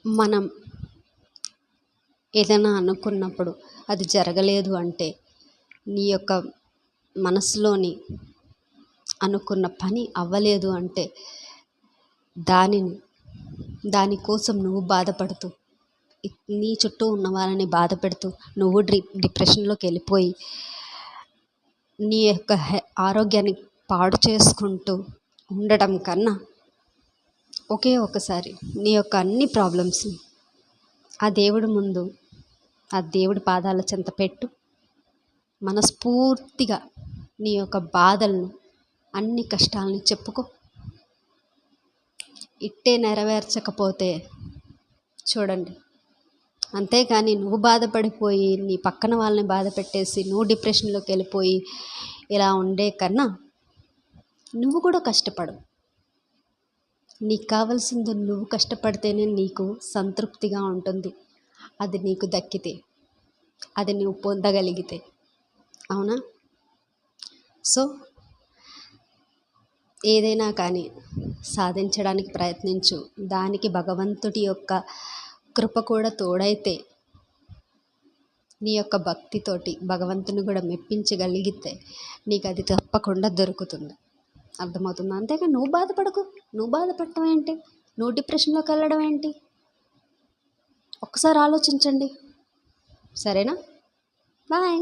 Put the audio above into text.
మనం ఏదైనా అనుకున్నప్పుడు అది జరగలేదు అంటే, నీ యొక్క మనసులోని అనుకున్న పని అవ్వలేదు అంటే, దానిని దానికోసం నువ్వు బాధపడుతూ నీ చుట్టూ ఉన్న వాళ్ళని బాధ పెడుతూ నువ్వు డిప్రెషన్లోకి వెళ్ళిపోయి నీ యొక్క ఆరోగ్యాన్ని పాడు చేసుకుంటూ ఉండటం కన్నా, ఒకే ఒకసారి నీ యొక్క అన్ని ప్రాబ్లమ్స్ని ఆ దేవుడి ముందు, ఆ దేవుడి పాదాల చెంత పెట్టు. మనస్ఫూర్తిగా నీ యొక్క బాధలను, అన్ని కష్టాలని చెప్పుకో. ఇట్టే నెరవేర్చకపోతే చూడండి, అంతేకాని నువ్వు బాధపడిపోయి నీ పక్కన వాళ్ళని బాధ పెట్టేసి నువ్వు డిప్రెషన్లోకి వెళ్ళిపోయి ఇలా ఉండే కన్నా నువ్వు కూడా కష్టపడు. నీకు కావాల్సింది నువ్వు కష్టపడితేనే నీకు సంతృప్తిగా ఉంటుంది. అది నీకు దక్కితే, అది నువ్వు పొందగలిగితే, అవునా? సో ఏదైనా కానీ సాధించడానికి ప్రయత్నించు. దానికి భగవంతుడి యొక్క కృప కూడా తోడైతే, నీ యొక్క భక్తితోటి భగవంతుని కూడా మెప్పించగలిగితే నీకు అది తప్పకుండా దొరుకుతుంది. అర్థమవుతుందా? అంతేగా నువ్వు బాధపడకు. నువ్వు బాధపడటం ఏంటి? నువ్వు డిప్రెషన్లోకి వెళ్ళడం ఏంటి? ఒక్కసారి ఆలోచించండి. సరేనా? బాయ్.